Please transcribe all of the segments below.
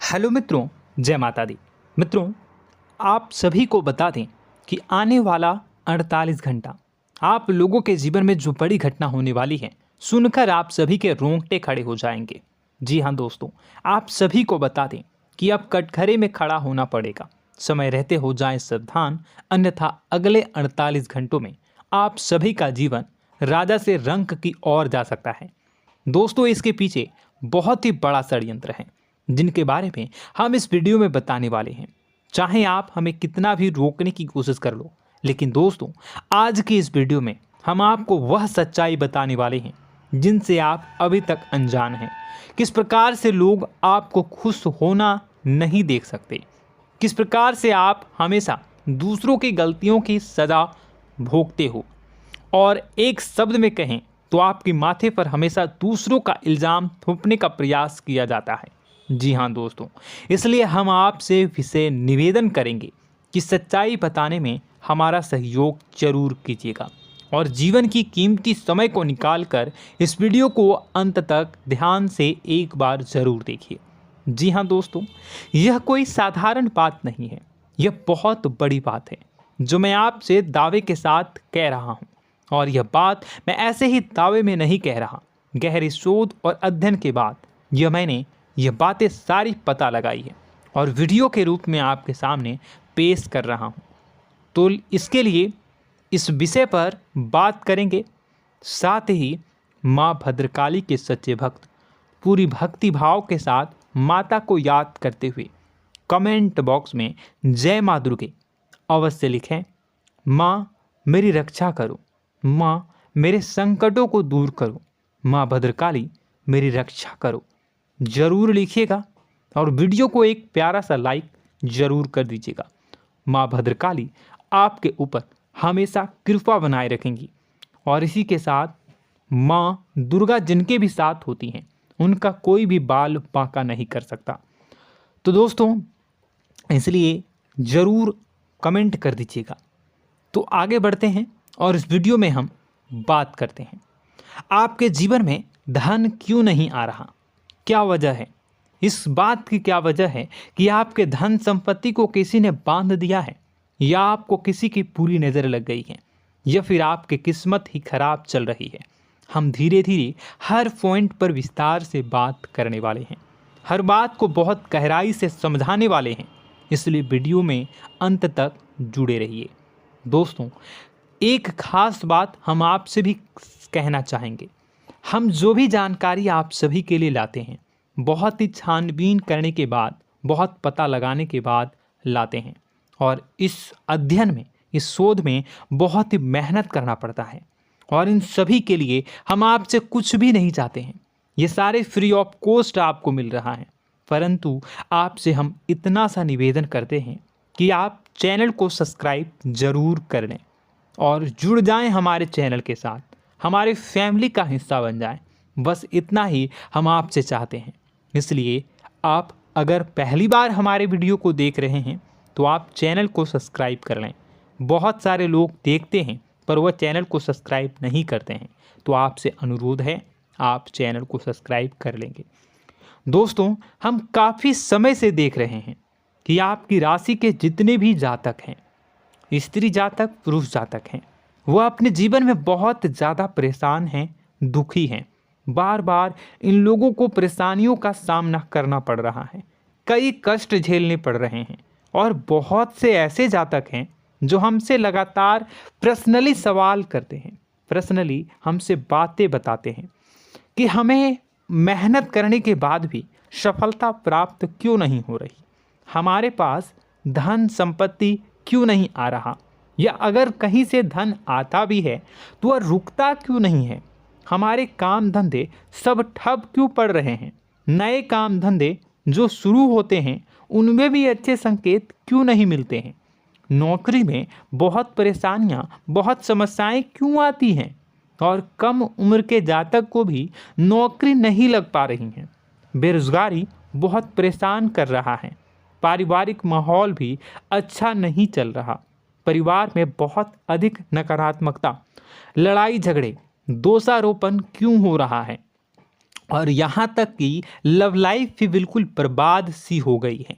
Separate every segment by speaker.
Speaker 1: Hello मित्रों, जय माता दी। मित्रों, आप सभी को बता दें कि आने वाला 48 घंटा आप लोगों के जीवन में जो बड़ी घटना होने वाली है, सुनकर आप सभी के रोंगटे खड़े हो जाएंगे। जी हाँ दोस्तों, आप सभी को बता दें कि अब कटघरे में खड़ा होना पड़ेगा। समय रहते हो जाएं सावधान, अन्यथा अगले 48 घंटों में आप सभी का जीवन राजा से रंक की ओर जा सकता है। दोस्तों, इसके पीछे बहुत ही बड़ा षड्यंत्र है जिनके बारे में हम इस वीडियो में बताने वाले हैं। चाहे आप हमें कितना भी रोकने की कोशिश कर लो, लेकिन दोस्तों आज की इस वीडियो में हम आपको वह सच्चाई बताने वाले हैं जिनसे आप अभी तक अनजान हैं। किस प्रकार से लोग आपको खुश होना नहीं देख सकते, किस प्रकार से आप हमेशा दूसरों की गलतियों की सज़ा भोगते हो, और एक शब्द में कहें तो आपके माथे पर हमेशा दूसरों का इल्ज़ाम थोपने का प्रयास किया जाता है। जी हाँ दोस्तों, इसलिए हम आपसे विशेष निवेदन करेंगे कि सच्चाई बताने में हमारा सहयोग जरूर कीजिएगा और जीवन की कीमती समय को निकालकर इस वीडियो को अंत तक ध्यान से एक बार ज़रूर देखिए। जी हाँ दोस्तों, यह कोई साधारण बात नहीं है, यह बहुत बड़ी बात है जो मैं आपसे दावे के साथ कह रहा हूँ। और यह बात मैं ऐसे ही दावे में नहीं कह रहा, गहरी शोध और अध्ययन के बाद मैंने यह बातें सारी पता लगाई है और वीडियो के रूप में आपके सामने पेश कर रहा हूँ। तो इसके लिए इस विषय पर बात करेंगे। साथ ही माँ भद्रकाली के सच्चे भक्त पूरी भक्ति भाव के साथ माता को याद करते हुए कमेंट बॉक्स में जय माँ दुर्गे अवश्य लिखें। माँ मेरी रक्षा करो, माँ मेरे संकटों को दूर करो, माँ भद्रकाली मेरी रक्षा करो, ज़रूर लिखिएगा और वीडियो को एक प्यारा सा लाइक ज़रूर कर दीजिएगा। माँ भद्रकाली आपके ऊपर हमेशा कृपा बनाए रखेंगी और इसी के साथ माँ दुर्गा जिनके भी साथ होती हैं उनका कोई भी बाल बांका नहीं कर सकता। तो दोस्तों, इसलिए ज़रूर कमेंट कर दीजिएगा। तो आगे बढ़ते हैं और इस वीडियो में हम बात करते हैं, आपके जीवन में धन क्यों नहीं आ रहा, क्या वजह है। इस बात की क्या वजह है कि आपके धन संपत्ति को किसी ने बांध दिया है, या आपको किसी की पूरी नज़र लग गई है, या फिर आपकी किस्मत ही खराब चल रही है। हम धीरे धीरे हर पॉइंट पर विस्तार से बात करने वाले हैं, हर बात को बहुत गहराई से समझाने वाले हैं, इसलिए वीडियो में अंत तक जुड़े रहिए। दोस्तों, एक खास बात हम आपसे भी कहना चाहेंगे, हम जो भी जानकारी आप सभी के लिए लाते हैं बहुत ही छानबीन करने के बाद, बहुत पता लगाने के बाद लाते हैं, और इस अध्ययन में, इस शोध में बहुत ही मेहनत करना पड़ता है। और इन सभी के लिए हम आपसे कुछ भी नहीं चाहते हैं, ये सारे फ्री ऑफ कॉस्ट आपको मिल रहा है। परंतु आपसे हम इतना सा निवेदन करते हैं कि आप चैनल को सब्सक्राइब ज़रूर कर लें और जुड़ जाएं हमारे चैनल के साथ, हमारे फैमिली का हिस्सा बन जाएं। बस इतना ही हम आपसे चाहते हैं। इसलिए आप अगर पहली बार हमारे वीडियो को देख रहे हैं तो आप चैनल को सब्सक्राइब कर लें। बहुत सारे लोग देखते हैं पर वह चैनल को सब्सक्राइब नहीं करते हैं, तो आपसे अनुरोध है आप चैनल को सब्सक्राइब कर लेंगे। दोस्तों, हम काफ़ी समय से देख रहे हैं कि आपकी राशि के जितने भी जातक हैं, स्त्री जातक पुरुष जातक हैं, वह अपने जीवन में बहुत ज़्यादा परेशान हैं, दुखी हैं। बार बार इन लोगों को परेशानियों का सामना करना पड़ रहा है, कई कष्ट झेलने पड़ रहे हैं। और बहुत से ऐसे जातक हैं जो हमसे लगातार पर्सनली सवाल करते हैं, पर्सनली हमसे बातें बताते हैं कि हमें मेहनत करने के बाद भी सफलता प्राप्त क्यों नहीं हो रही, हमारे पास धन संपत्ति क्यों नहीं आ रहा, या अगर कहीं से धन आता भी है तो वह रुकता क्यों नहीं है, हमारे काम धंधे सब ठप क्यों पड़ रहे हैं, नए काम धंधे जो शुरू होते हैं उनमें भी अच्छे संकेत क्यों नहीं मिलते हैं, नौकरी में बहुत परेशानियां, बहुत समस्याएं क्यों आती हैं, और कम उम्र के जातक को भी नौकरी नहीं लग पा रही हैं, बेरोजगारी बहुत परेशान कर रहा है, पारिवारिक माहौल भी अच्छा नहीं चल रहा, परिवार में बहुत अधिक नकारात्मकता, लड़ाई झगड़े, दोषारोपण क्यों हो रहा है, और यहाँ तक कि लव लाइफ भी बिल्कुल बर्बाद सी हो गई है।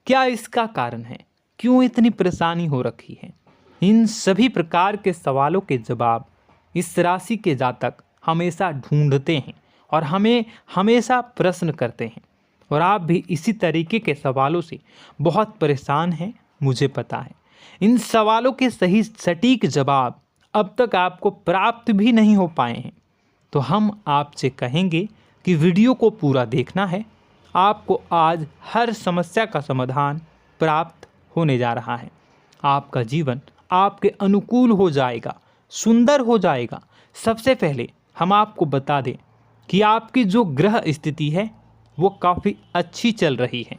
Speaker 1: क्या इसका कारण है? क्यों इतनी परेशानी हो रखी है? इन सभी प्रकार के सवालों के जवाब इस राशि के जातक हमेशा ढूंढते हैं और हमें हमेशा प्रश्न करते हैं। और आप भी इसी तरीके के सवालों से बहुत परेशान हैं, मुझे पता है। इन सवालों के सही सटीक जवाब अब तक आपको प्राप्त भी नहीं हो पाए हैं। तो हम आपसे कहेंगे कि वीडियो को पूरा देखना है। आपको आज हर समस्या का समाधान प्राप्त होने जा रहा है। आपका जीवन आपके अनुकूल हो जाएगा, सुंदर हो जाएगा। सबसे पहले हम आपको बता दें कि आपकी जो ग्रह स्थिति है वो काफ़ी अच्छी चल रही है,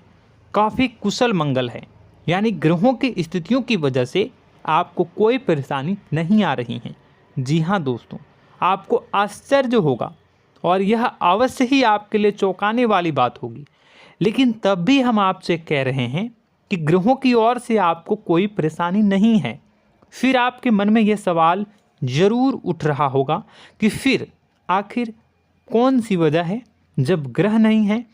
Speaker 1: काफ़ी कुशल मंगल है। यानी ग्रहों की स्थितियों की वजह से आपको कोई परेशानी नहीं आ रही है। जी हाँ दोस्तों, आपको आश्चर्य होगा और यह अवश्य ही आपके लिए चौंकाने वाली बात होगी। लेकिन तब भी हम आपसे कह रहे हैं कि ग्रहों की ओर से आपको कोई परेशानी नहीं है। फिर आपके मन में यह सवाल जरूर उठ रहा होगा कि फिर आखिर कौन सी वजह है? जब ग्रह नहीं है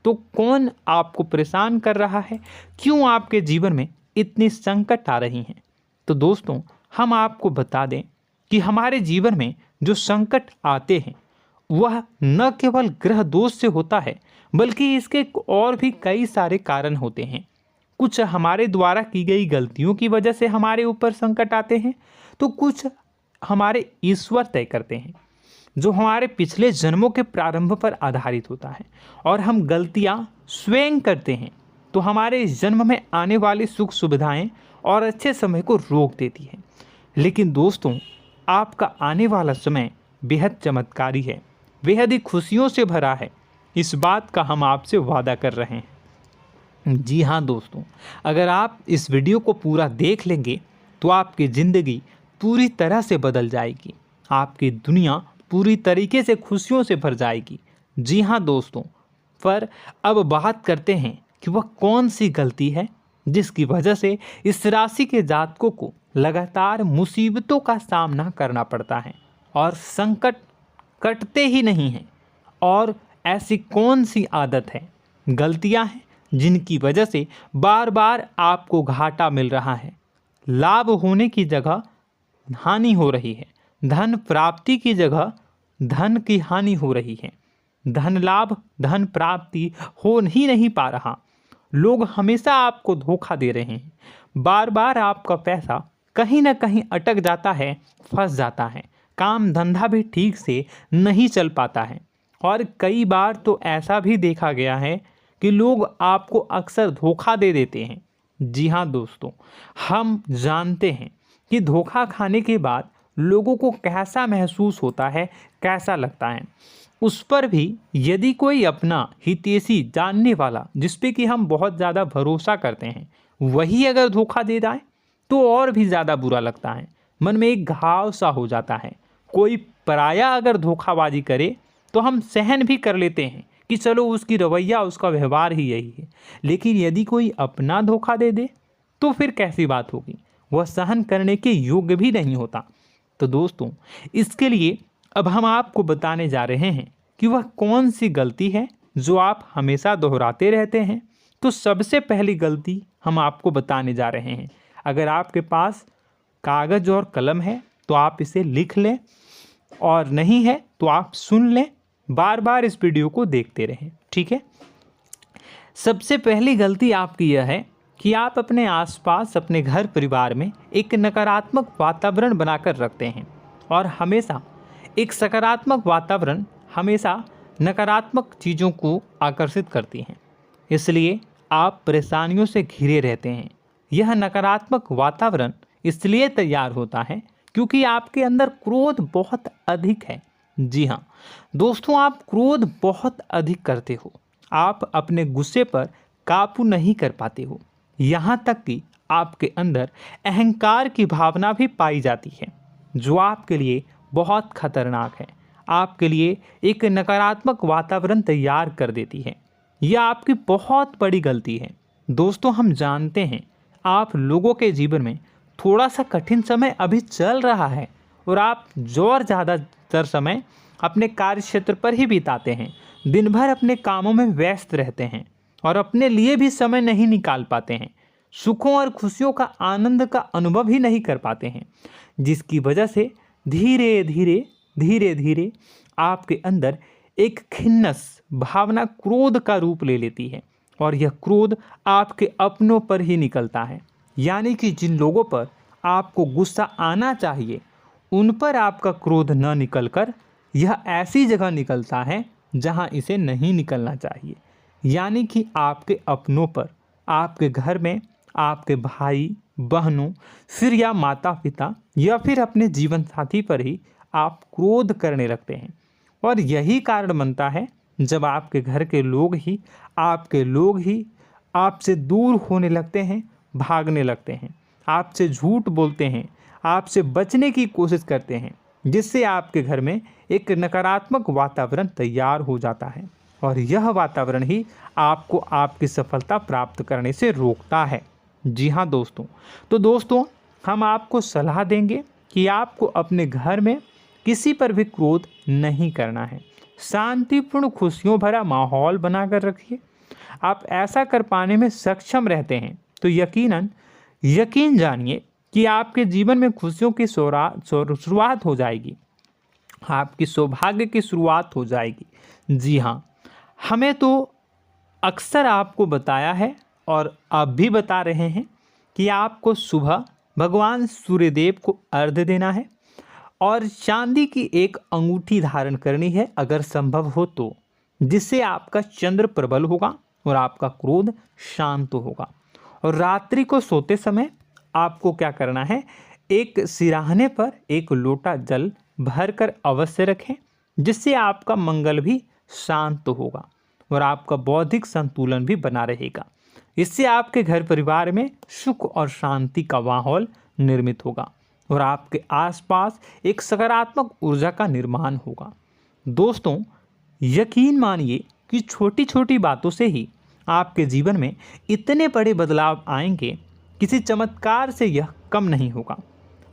Speaker 1: तो कौन आपको परेशान कर रहा है? क्यों आपके जीवन में इतनी संकट आ रही हैं? तो दोस्तों, हम आपको बता दें कि हमारे जीवन में जो संकट आते हैं वह न केवल ग्रह दोष से होता है, बल्कि इसके और भी कई सारे कारण होते हैं। कुछ हमारे द्वारा की गई गलतियों की वजह से हमारे ऊपर संकट आते हैं, तो कुछ हमारे ईश्वर तय करते हैं, जो हमारे पिछले जन्मों के प्रारंभ पर आधारित होता है। और हम गलतियां स्वयं करते हैं तो हमारे इस जन्म में आने वाली सुख सुविधाएं और अच्छे समय को रोक देती है। लेकिन दोस्तों, आपका आने वाला समय बेहद चमत्कारी है, बेहद ही खुशियों से भरा है। इस बात का हम आपसे वादा कर रहे हैं। जी हाँ दोस्तों, अगर आप इस वीडियो को पूरा देख लेंगे तो आपकी ज़िंदगी पूरी तरह से बदल जाएगी, आपकी दुनिया पूरी तरीके से खुशियों से भर जाएगी। जी हाँ दोस्तों, पर अब बात करते हैं कि वह कौन सी गलती है जिसकी वजह से इस राशि के जातकों को लगातार मुसीबतों का सामना करना पड़ता है और संकट कटते ही नहीं हैं। और ऐसी कौन सी आदत है, गलतियां हैं जिनकी वजह से बार बार आपको घाटा मिल रहा है, लाभ होने की जगह हानि हो रही है, धन प्राप्ति की जगह धन की हानि हो रही है, धन लाभ धन प्राप्ति हो ही नहीं पा रहा, लोग हमेशा आपको धोखा दे रहे हैं, बार बार आपका पैसा कहीं ना कहीं अटक जाता है, फंस जाता है, काम धंधा भी ठीक से नहीं चल पाता है। और कई बार तो ऐसा भी देखा गया है कि लोग आपको अक्सर धोखा दे देते हैं। जी हाँ दोस्तों, हम जानते हैं कि धोखा खाने के बाद लोगों को कैसा महसूस होता है, कैसा लगता है। उस पर भी यदि कोई अपना हितैषी जानने वाला, जिस पे कि हम बहुत ज़्यादा भरोसा करते हैं, वही अगर धोखा दे जाए तो और भी ज़्यादा बुरा लगता है, मन में एक घाव सा हो जाता है। कोई पराया अगर धोखाबाजी करे तो हम सहन भी कर लेते हैं कि चलो उसकी रवैया, उसका व्यवहार ही यही है। लेकिन यदि कोई अपना धोखा दे दे तो फिर कैसी बात होगी, वह सहन करने के योग्य भी नहीं होता। तो दोस्तों, इसके लिए अब हम आपको बताने जा रहे हैं कि वह कौन सी गलती है जो आप हमेशा दोहराते रहते हैं। तो सबसे पहली गलती हम आपको बताने जा रहे हैं। अगर आपके पास कागज़ और कलम है तो आप इसे लिख लें, और नहीं है तो आप सुन लें, बार बार इस वीडियो को देखते रहें, ठीक है। सबसे पहली गलती आपकी यह है कि आप अपने आसपास, अपने घर परिवार में एक नकारात्मक वातावरण बनाकर रखते हैं। और हमेशा एक सकारात्मक वातावरण हमेशा नकारात्मक चीज़ों को आकर्षित करती हैं, इसलिए आप परेशानियों से घिरे रहते हैं। यह नकारात्मक वातावरण इसलिए तैयार होता है क्योंकि आपके अंदर क्रोध बहुत अधिक है। जी हाँ दोस्तों, आप क्रोध बहुत अधिक करते हो, आप अपने गुस्से पर काबू नहीं कर पाते हो, यहाँ तक कि आपके अंदर अहंकार की भावना भी पाई जाती है, जो आपके लिए बहुत खतरनाक है, आपके लिए एक नकारात्मक वातावरण तैयार कर देती है। यह आपकी बहुत बड़ी गलती है। दोस्तों, हम जानते हैं आप लोगों के जीवन में थोड़ा सा कठिन समय अभी चल रहा है और आप और ज़्यादातर समय अपने कार्य क्षेत्र पर ही बिताते हैं, दिन भर अपने कामों में व्यस्त रहते हैं और अपने लिए भी समय नहीं निकाल पाते हैं, सुखों और खुशियों का आनंद का अनुभव ही नहीं कर पाते हैं, जिसकी वजह से धीरे धीरे धीरे धीरे आपके अंदर एक खिन्नस भावना क्रोध का रूप ले लेती है और यह क्रोध आपके अपनों पर ही निकलता है। यानी कि जिन लोगों पर आपको गुस्सा आना चाहिए उन पर आपका क्रोध न निकलकर यह ऐसी जगह निकलता है जहां इसे नहीं निकलना चाहिए। यानी कि आपके अपनों पर, आपके घर में, आपके भाई बहनों, फिर या माता पिता या फिर अपने जीवन साथी पर ही आप क्रोध करने लगते हैं। और यही कारण बनता है जब आपके घर के लोग ही आपसे दूर होने लगते हैं, भागने लगते हैं, आपसे झूठ बोलते हैं, आपसे बचने की कोशिश करते हैं, जिससे आपके घर में एक नकारात्मक वातावरण तैयार हो जाता है और यह वातावरण ही आपको आपकी सफलता प्राप्त करने से रोकता है। जी हाँ दोस्तों, तो दोस्तों हम आपको सलाह देंगे कि आपको अपने घर में किसी पर भी क्रोध नहीं करना है। शांतिपूर्ण खुशियों भरा माहौल बनाकर रखिए। आप ऐसा कर पाने में सक्षम रहते हैं तो यकीन जानिए कि आपके जीवन में खुशियों की शुरुआत हो जाएगी, आपकी सौभाग्य की शुरुआत हो जाएगी। जी हाँ, हमें तो अक्सर आपको बताया है और आप भी बता रहे हैं कि आपको सुबह भगवान सूर्यदेव को अर्घ्य देना है और चांदी की एक अंगूठी धारण करनी है अगर संभव हो तो, जिससे आपका चंद्र प्रबल होगा और आपका क्रोध शांत होगा। और रात्रि को सोते समय आपको क्या करना है, एक सिराहने पर एक लोटा जल भरकर अवश्य रखें, जिससे आपका मंगल भी शांत होगा और आपका बौद्धिक संतुलन भी बना रहेगा। इससे आपके घर परिवार में सुख और शांति का माहौल निर्मित होगा और आपके आसपास एक सकारात्मक ऊर्जा का निर्माण होगा। दोस्तों यकीन मानिए कि छोटी छोटी बातों से ही आपके जीवन में इतने बड़े बदलाव आएंगे, किसी चमत्कार से यह कम नहीं होगा।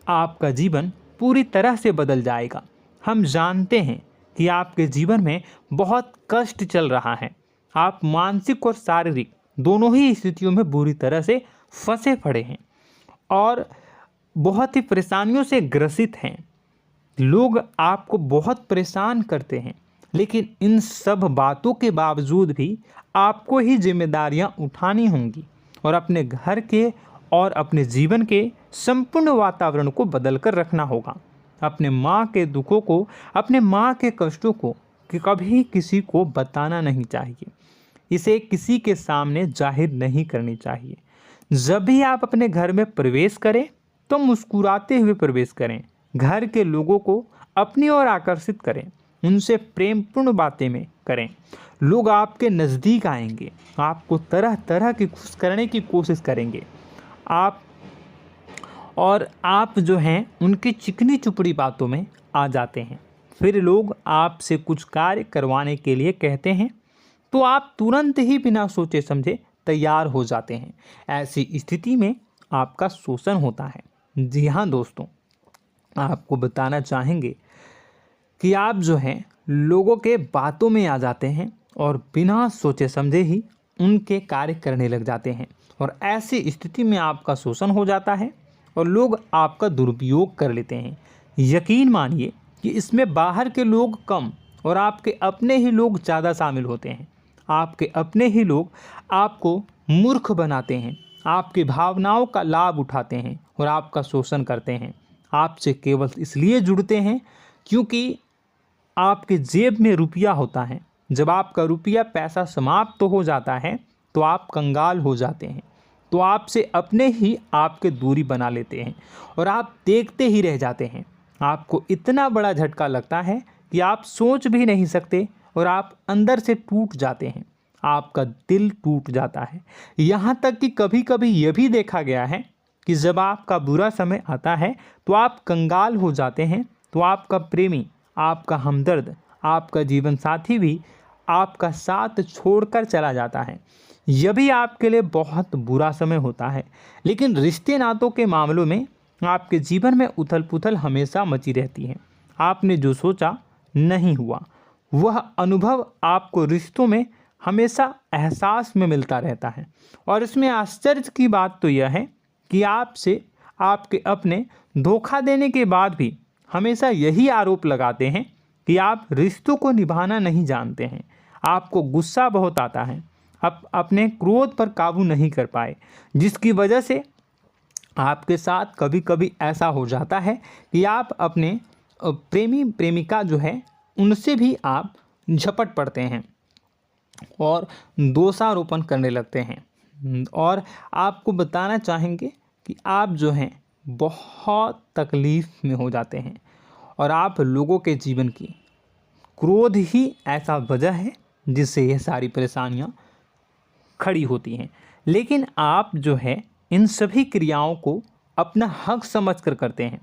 Speaker 1: आपका जीवन पूरी तरह से बदल जाएगा। हम जानते हैं कि आपके जीवन में बहुत कष्ट चल रहा है, आप मानसिक और शारीरिक दोनों ही स्थितियों में बुरी तरह से फंसे पड़े हैं और बहुत ही परेशानियों से ग्रसित हैं। लोग आपको बहुत परेशान करते हैं, लेकिन इन सब बातों के बावजूद भी आपको ही जिम्मेदारियां उठानी होंगी और अपने घर के और अपने जीवन के संपूर्ण वातावरण को बदल कर रखना होगा। अपने माँ के दुखों को, अपने माँ के कष्टों को कभी किसी को बताना नहीं चाहिए, इसे किसी के सामने जाहिर नहीं करनी चाहिए। जब भी आप अपने घर में प्रवेश करें तो मुस्कुराते हुए प्रवेश करें, घर के लोगों को अपनी ओर आकर्षित करें, उनसे प्रेमपूर्ण बातें में करें। लोग आपके नज़दीक आएंगे, आपको तरह तरह की खुश करने की कोशिश करेंगे। आप जो हैं उनकी चिकनी चुपड़ी बातों में आ जाते हैं। फिर लोग आपसे कुछ कार्य करवाने के लिए कहते हैं तो आप तुरंत ही बिना सोचे समझे तैयार हो जाते हैं। ऐसी स्थिति में आपका शोषण होता है। जी हाँ दोस्तों, आपको बताना चाहेंगे कि आप जो हैं लोगों के बातों में आ जाते हैं और बिना सोचे समझे ही उनके कार्य करने लग जाते हैं और ऐसी स्थिति में आपका शोषण हो जाता है और लोग आपका दुरुपयोग कर लेते हैं। यकीन मानिए कि इसमें बाहर के लोग कम और आपके अपने ही लोग ज़्यादा शामिल होते हैं। आपके अपने ही लोग आपको मूर्ख बनाते हैं, आपकी भावनाओं का लाभ उठाते हैं और आपका शोषण करते हैं। आपसे केवल इसलिए जुड़ते हैं क्योंकि आपके जेब में रुपया होता है। जब आपका रुपया पैसा समाप्त हो जाता है तो आप कंगाल हो जाते हैं, तो आपसे अपने ही आपके दूरी बना लेते हैं और आप देखते ही रह जाते हैं। आपको इतना बड़ा झटका लगता है कि आप सोच भी नहीं सकते और आप अंदर से टूट जाते हैं, आपका दिल टूट जाता है। यहाँ तक कि कभी कभी यह भी देखा गया है कि जब आपका बुरा समय आता है तो आप कंगाल हो जाते हैं, तो आपका प्रेमी, आपका हमदर्द, आपका जीवन साथी भी आपका साथ छोड़कर चला जाता है। यह भी आपके लिए बहुत बुरा समय होता है। लेकिन रिश्ते नातों के मामलों में आपके जीवन में उथल पुथल हमेशा मची रहती है। आपने जो सोचा नहीं हुआ। वह अनुभव आपको रिश्तों में हमेशा एहसास में मिलता रहता है। और इसमें आश्चर्य की बात तो यह है कि आपसे आपके अपने धोखा देने के बाद भी हमेशा यही आरोप लगाते हैं कि आप रिश्तों को निभाना नहीं जानते हैं। आपको गुस्सा बहुत आता है, आप अपने क्रोध पर काबू नहीं कर पाए, जिसकी वजह से आपके साथ कभी कभी ऐसा हो जाता है कि आप अपने प्रेमी प्रेमिका जो है उनसे भी आप झपट पड़ते हैं और दोषारोपण करने लगते हैं। और आपको बताना चाहेंगे कि आप जो हैं बहुत तकलीफ़ में हो जाते हैं और आप लोगों के जीवन की क्रोध ही ऐसा वजह है जिससे यह सारी परेशानियां खड़ी होती हैं। लेकिन आप जो है इन सभी क्रियाओं को अपना हक समझकर करते हैं,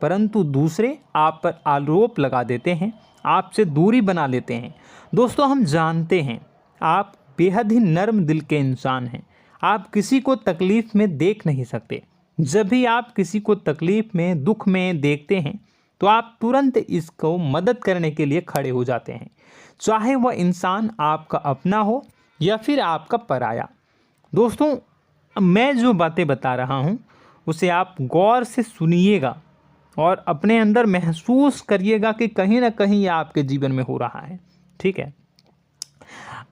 Speaker 1: परंतु दूसरे आप पर आरोप लगा देते हैं, आपसे दूरी बना लेते हैं। दोस्तों, हम जानते हैं आप बेहद ही नर्म दिल के इंसान हैं। आप किसी को तकलीफ़ में देख नहीं सकते। जब भी आप किसी को तकलीफ़ में, दुख में देखते हैं तो आप तुरंत इसको मदद करने के लिए खड़े हो जाते हैं, चाहे वह इंसान आपका अपना हो या फिर आपका पराया। दोस्तों, मैं जो बातें बता रहा हूँ उसे आप गौर से सुनिएगा और अपने अंदर महसूस करिएगा कि कहीं ना कहीं यह आपके जीवन में हो रहा है। ठीक है,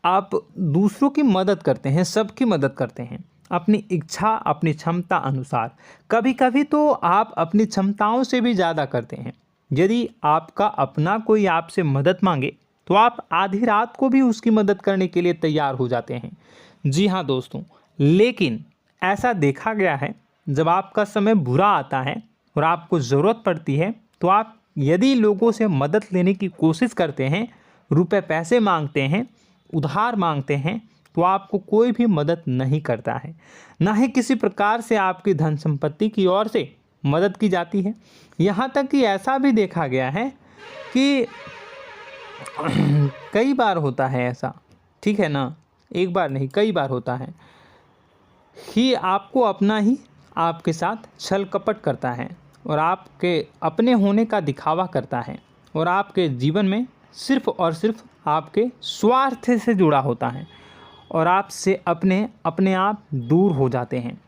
Speaker 1: आप दूसरों की मदद करते हैं, सबकी मदद करते हैं अपनी इच्छा, अपनी क्षमता अनुसार। कभी कभी तो आप अपनी क्षमताओं से भी ज़्यादा करते हैं। यदि आपका अपना कोई आपसे मदद मांगे तो आप आधी रात को भी उसकी मदद करने के लिए तैयार हो जाते हैं। जी हाँ दोस्तों, लेकिन ऐसा देखा गया है जब आपका समय बुरा आता है और आपको ज़रूरत पड़ती है तो आप यदि लोगों से मदद लेने की कोशिश करते हैं, रुपए पैसे मांगते हैं, उधार मांगते हैं, तो आपको कोई भी मदद नहीं करता है। ना ही किसी प्रकार से आपकी धन संपत्ति की ओर से मदद की जाती है। यहाँ तक कि ऐसा भी देखा गया है कि कई बार होता है ऐसा, ठीक है ना, एक बार नहीं कई बार होता है कि आपको अपना ही आपके साथ छल कपट करता है और आपके अपने होने का दिखावा करता है और आपके जीवन में सिर्फ और सिर्फ आपके स्वार्थ से जुड़ा होता है और आपसे अपने आप दूर हो जाते हैं।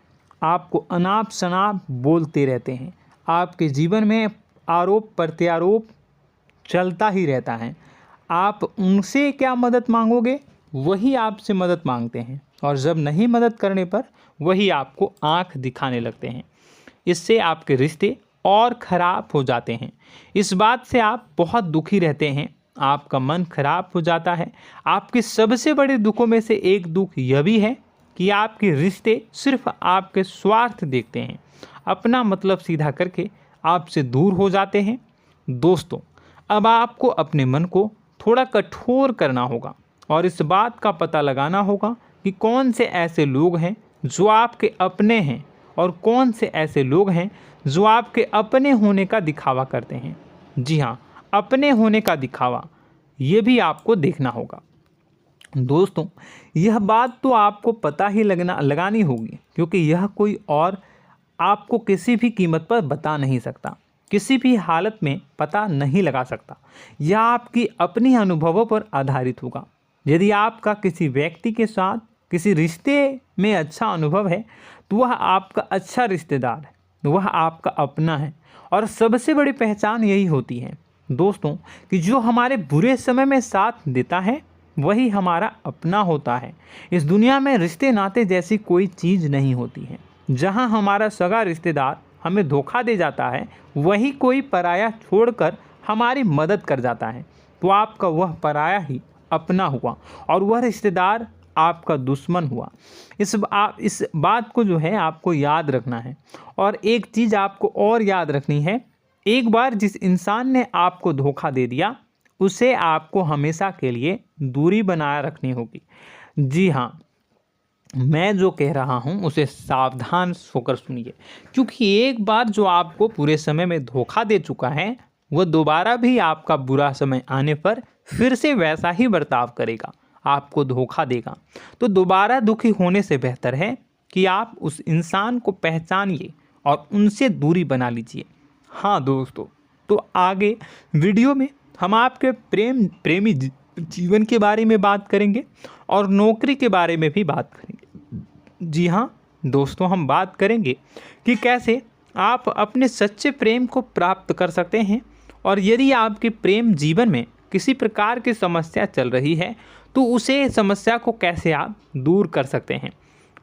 Speaker 1: आपको अनाप शनाप बोलते रहते हैं। आपके जीवन में आरोप प्रत्यारोप चलता ही रहता है। आप उनसे क्या मदद मांगोगे, वही आपसे मदद मांगते हैं और जब नहीं मदद करने पर वही आपको आंख दिखाने लगते हैं। इससे आपके रिश्ते और ख़राब हो जाते हैं। इस बात से आप बहुत दुखी रहते हैं, आपका मन खराब हो जाता है। आपके सबसे बड़े दुखों में से एक दुख यह भी है कि आपके रिश्ते सिर्फ आपके स्वार्थ देखते हैं, अपना मतलब सीधा करके आपसे दूर हो जाते हैं। दोस्तों, अब आपको अपने मन को थोड़ा कठोर करना होगा और इस बात का पता लगाना होगा कि कौन से ऐसे लोग हैं जो आपके अपने हैं और कौन से ऐसे लोग हैं जो आपके अपने होने का दिखावा करते हैं। जी हाँ, अपने होने का दिखावा, ये भी आपको देखना होगा। दोस्तों, यह बात तो आपको पता ही लगानी होगी, क्योंकि यह कोई और आपको किसी भी कीमत पर बता नहीं सकता, किसी भी हालत में पता नहीं लगा सकता। यह आपकी अपनी अनुभवों पर आधारित होगा। यदि आपका किसी व्यक्ति के साथ किसी रिश्ते में अच्छा अनुभव है तो वह आपका अच्छा रिश्तेदार है, वह आपका अपना है। और सबसे बड़ी पहचान यही होती है दोस्तों कि जो हमारे बुरे समय में साथ देता है वही हमारा अपना होता है। इस दुनिया में रिश्ते नाते जैसी कोई चीज़ नहीं होती है। जहां हमारा सगा रिश्तेदार हमें धोखा दे जाता है, वही कोई पराया छोड़कर हमारी मदद कर जाता है, तो आपका वह पराया ही अपना हुआ और वह रिश्तेदार आपका दुश्मन हुआ। इस बात को जो है आपको याद रखना है। और एक चीज़ आपको और याद रखनी है, एक बार जिस इंसान ने आपको धोखा दे दिया उसे आपको हमेशा के लिए दूरी बनाए रखनी होगी। जी हाँ, मैं जो कह रहा हूँ उसे सावधान होकर सुनिए, क्योंकि एक बार जो आपको पूरे समय में धोखा दे चुका है वह दोबारा भी आपका बुरा समय आने पर फिर से वैसा ही बर्ताव करेगा, आपको धोखा देगा। तो दोबारा दुखी होने से बेहतर है कि आप उस इंसान को पहचानिए और उनसे दूरी बना लीजिए। हाँ दोस्तों, तो आगे वीडियो में हम आपके प्रेमी जीवन के बारे में बात करेंगे और नौकरी के बारे में भी बात करेंगे। जी हाँ दोस्तों, हम बात करेंगे कि कैसे आप अपने सच्चे प्रेम को प्राप्त कर सकते हैं, और यदि आपके प्रेम जीवन में किसी प्रकार की समस्या चल रही है तो उसे समस्या को कैसे आप दूर कर सकते हैं।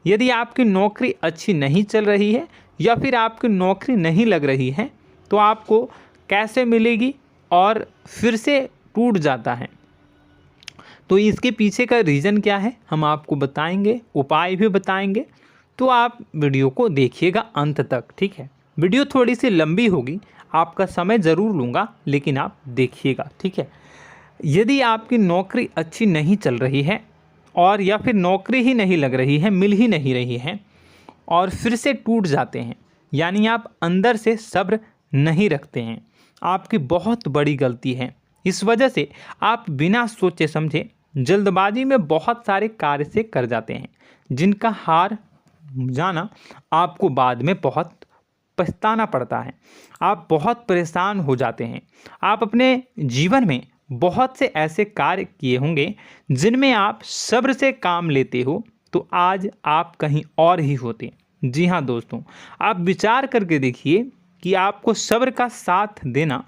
Speaker 1: यदि आपकी नौकरी अच्छी नहीं चल रही है या फिर आपकी नौकरी नहीं लग रही है तो आपको कैसे मिलेगी और फिर से टूट जाता है, तो इसके पीछे का रीज़न क्या है हम आपको बताएंगे, उपाय भी बताएंगे। तो आप वीडियो को देखिएगा अंत तक, ठीक है। वीडियो थोड़ी सी लंबी होगी, आपका समय ज़रूर लूँगा, लेकिन आप देखिएगा, ठीक है। यदि आपकी नौकरी अच्छी नहीं चल रही है और या फिर नौकरी ही नहीं लग रही है, मिल ही नहीं रही है और फिर से टूट जाते हैं, यानी आप अंदर से सब्र नहीं रखते हैं, आपकी बहुत बड़ी गलती है। इस वजह से आप बिना सोचे समझे जल्दबाजी में बहुत सारे कार्य से कर जाते हैं, जिनका हार जाना आपको बाद में बहुत पछताना पड़ता है। आप बहुत परेशान हो जाते हैं। आप अपने जीवन में बहुत से ऐसे कार्य किए होंगे जिनमें आप सब्र से काम लेते हो, तो आज आप कहीं और ही होते। जी हाँ दोस्तों, आप विचार करके देखिए कि आपको सब्र का साथ देना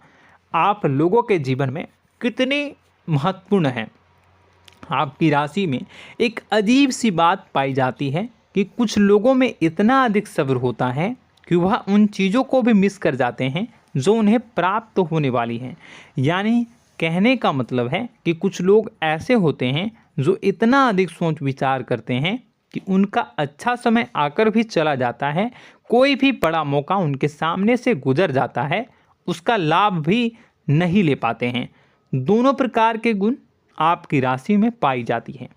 Speaker 1: आप लोगों के जीवन में कितने महत्वपूर्ण है। आपकी राशि में एक अजीब सी बात पाई जाती है कि कुछ लोगों में इतना अधिक सब्र होता है कि वह उन चीज़ों को भी मिस कर जाते हैं जो उन्हें प्राप्त होने वाली हैं। यानी कहने का मतलब है कि कुछ लोग ऐसे होते हैं जो इतना अधिक सोच विचार करते हैं कि उनका अच्छा समय आकर भी चला जाता है, कोई भी बड़ा मौका उनके सामने से गुजर जाता है, उसका लाभ भी नहीं ले पाते हैं। दोनों प्रकार के गुण आपकी राशि में पाई जाती हैं।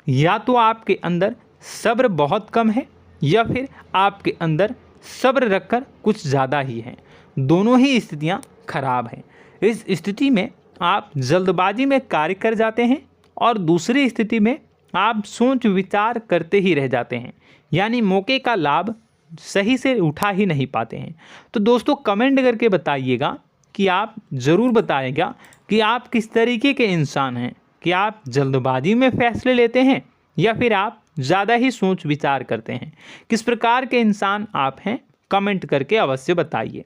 Speaker 1: या तो आपके अंदर सब्र बहुत कम है या फिर आपके अंदर सब्र रखकर कुछ ज़्यादा ही है। दोनों ही स्थितियाँ खराब हैं। इस स्थिति में आप जल्दबाजी में कार्य कर जाते हैं और दूसरी स्थिति में आप सोच विचार करते ही रह जाते हैं, यानी मौके का लाभ सही से उठा ही नहीं पाते हैं। तो दोस्तों कमेंट करके बताइएगा कि आप ज़रूर बताइएगा कि आप किस तरीके के इंसान हैं, कि आप जल्दबाजी में फैसले लेते हैं या फिर आप ज़्यादा ही सोच विचार करते हैं। किस प्रकार के इंसान आप हैं, कमेंट करके अवश्य बताइए।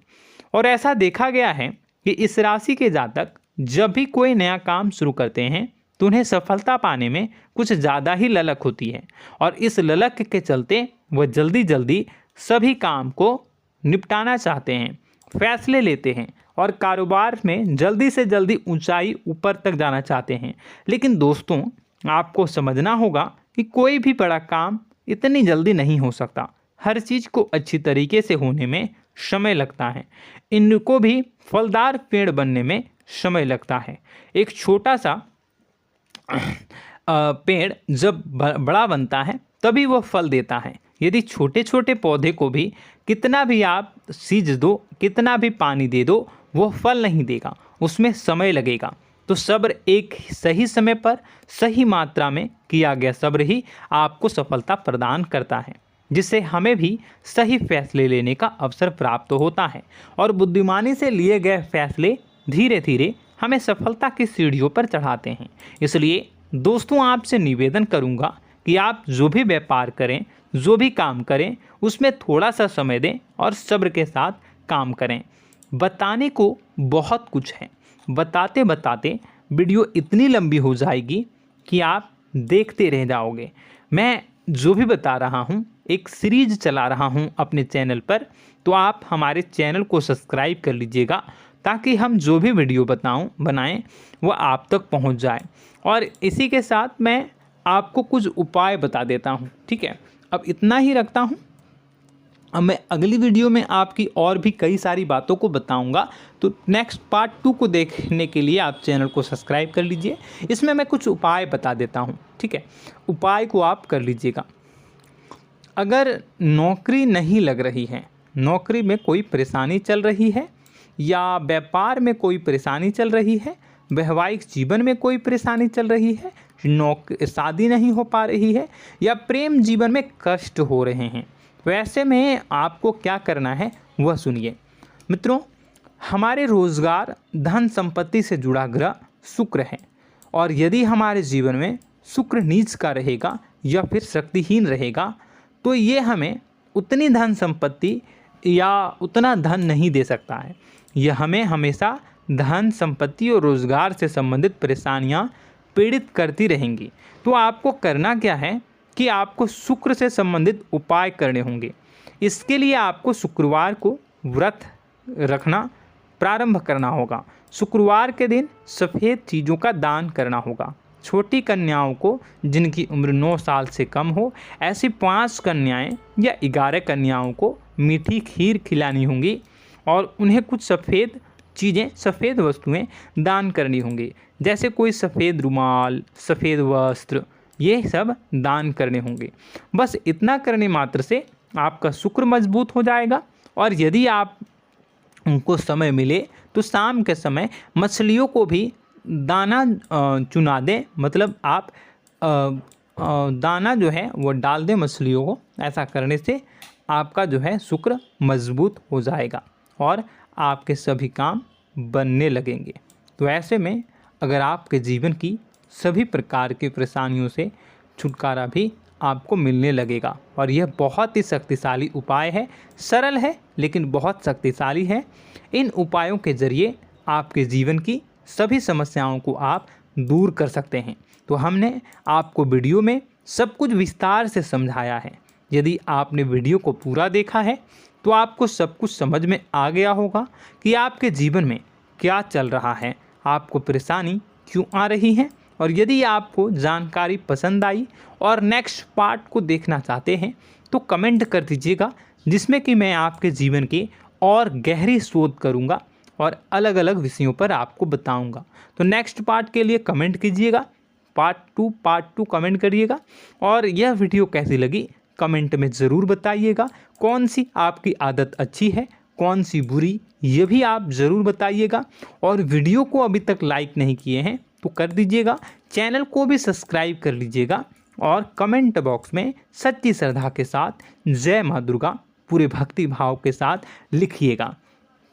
Speaker 1: और ऐसा देखा गया है कि इस राशि के जातक जब भी कोई नया काम शुरू करते हैं तो उन्हें सफलता पाने में कुछ ज़्यादा ही ललक होती है, और इस ललक के चलते वह जल्दी जल्दी सभी काम को निपटाना चाहते हैं, फैसले लेते हैं और कारोबार में जल्दी से जल्दी ऊंचाई ऊपर तक जाना चाहते हैं। लेकिन दोस्तों आपको समझना होगा कि कोई भी बड़ा काम इतनी जल्दी नहीं हो सकता। हर चीज़ को अच्छी तरीके से होने में समय लगता है। इनको भी फलदार पेड़ बनने में समय लगता है। एक छोटा सा पेड़ जब बड़ा बनता है तभी वह फल देता है। यदि छोटे छोटे पौधे को भी कितना भी आप सींच दो, कितना भी पानी दे दो, वो फल नहीं देगा, उसमें समय लगेगा। तो सब्र एक सही समय पर सही मात्रा में किया गया सब्र ही आपको सफलता प्रदान करता है, जिससे हमें भी सही फैसले लेने का अवसर प्राप्त होता है। और बुद्धिमानी से लिए गए फैसले धीरे धीरे हमें सफलता की सीढ़ियों पर चढ़ाते हैं। इसलिए दोस्तों आपसे निवेदन करूंगा कि आप जो भी व्यापार करें, जो भी काम करें, उसमें थोड़ा सा समय दें और सब्र के साथ काम करें। बताने को बहुत कुछ है, बताते बताते वीडियो इतनी लंबी हो जाएगी कि आप देखते रह जाओगे। मैं जो भी बता रहा हूँ एक सीरीज चला रहा हूँ अपने चैनल पर, तो आप हमारे चैनल को सब्सक्राइब कर लीजिएगा ताकि हम जो भी वीडियो बनाएं वो आप तक पहुँच जाए। और इसी के साथ मैं आपको कुछ उपाय बता देता हूँ, ठीक है। अब इतना ही रखता हूँ। अब मैं अगली वीडियो में आपकी और भी कई सारी बातों को बताऊंगा। तो नेक्स्ट पार्ट 2 को देखने के लिए आप चैनल को सब्सक्राइब कर लीजिए। इसमें मैं कुछ उपाय बता देता हूं, ठीक है। उपाय को आप कर लीजिएगा। अगर नौकरी नहीं लग रही है, नौकरी में कोई परेशानी चल रही है, या व्यापार में कोई परेशानी चल रही है, वैवाहिक जीवन में कोई परेशानी चल रही है, शादी नहीं हो पा रही है, या प्रेम जीवन में कष्ट हो रहे हैं, वैसे में आपको क्या करना है वह सुनिए। मित्रों, हमारे रोजगार धन संपत्ति से जुड़ा ग्रह शुक्र है, और यदि हमारे जीवन में शुक्र नीच का रहेगा या फिर शक्तिहीन रहेगा तो ये हमें उतनी धन संपत्ति या उतना धन नहीं दे सकता है। यह हमें हमेशा धन संपत्ति और रोजगार से संबंधित परेशानियां पीड़ित करती रहेंगी। तो आपको करना क्या है कि आपको शुक्र से संबंधित उपाय करने होंगे। इसके लिए आपको शुक्रवार को व्रत रखना प्रारंभ करना होगा। शुक्रवार के दिन सफ़ेद चीज़ों का दान करना होगा। छोटी कन्याओं को जिनकी उम्र 9 साल से कम हो, ऐसी 5 कन्याएं या 11 कन्याओं को मीठी खीर खिलानी होंगी और उन्हें कुछ सफ़ेद चीज़ें, सफ़ेद वस्तुएं दान करनी होंगी, जैसे कोई सफ़ेद रुमाल, सफ़ेद वस्त्र, ये सब दान करने होंगे। बस इतना करने मात्र से आपका शुक्र मजबूत हो जाएगा। और यदि आप उनको समय मिले तो शाम के समय मछलियों को भी दाना चुना दें, मतलब आप दाना जो है वो डाल दें मछलियों को। ऐसा करने से आपका जो है शुक्र मजबूत हो जाएगा और आपके सभी काम बनने लगेंगे। तो ऐसे में अगर आपके जीवन की सभी प्रकार की परेशानियों से छुटकारा भी आपको मिलने लगेगा। और यह बहुत ही शक्तिशाली उपाय है, सरल है लेकिन बहुत शक्तिशाली है। इन उपायों के ज़रिए आपके जीवन की सभी समस्याओं को आप दूर कर सकते हैं। तो हमने आपको वीडियो में सब कुछ विस्तार से समझाया है। यदि आपने वीडियो को पूरा देखा है तो आपको सब कुछ समझ में आ गया होगा कि आपके जीवन में क्या चल रहा है, आपको परेशानी क्यों आ रही है। और यदि आपको जानकारी पसंद आई और नेक्स्ट पार्ट को देखना चाहते हैं तो कमेंट कर दीजिएगा, जिसमें कि मैं आपके जीवन की और गहरी शोध करूंगा और अलग अलग विषयों पर आपको बताऊंगा। तो नेक्स्ट पार्ट के लिए कमेंट कीजिएगा, पार्ट टू कमेंट करिएगा। और यह वीडियो कैसी लगी कमेंट में ज़रूर बताइएगा। कौन सी आपकी आदत अच्छी है, कौन सी बुरी, ये भी आप ज़रूर बताइएगा। और वीडियो को अभी तक लाइक नहीं किए हैं तो कर दीजिएगा, चैनल को भी सब्सक्राइब कर लीजिएगा और कमेंट बॉक्स में सच्ची श्रद्धा के साथ जय माँ दुर्गा पूरे भक्ति भाव के साथ लिखिएगा।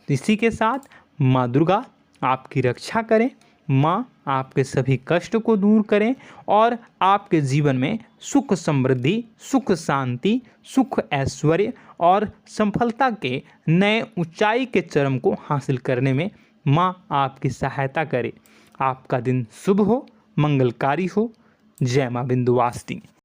Speaker 1: इसी के साथ माँ दुर्गा आपकी रक्षा करें, माँ आपके सभी कष्ट को दूर करें और आपके जीवन में सुख समृद्धि, सुख शांति, सुख ऐश्वर्य और सफलता के नए ऊंचाई के चरम को हासिल करने में माँ आपकी सहायता करे। आपका दिन शुभ हो, मंगलकारी हो। जय माँ विंध्यवासिनी।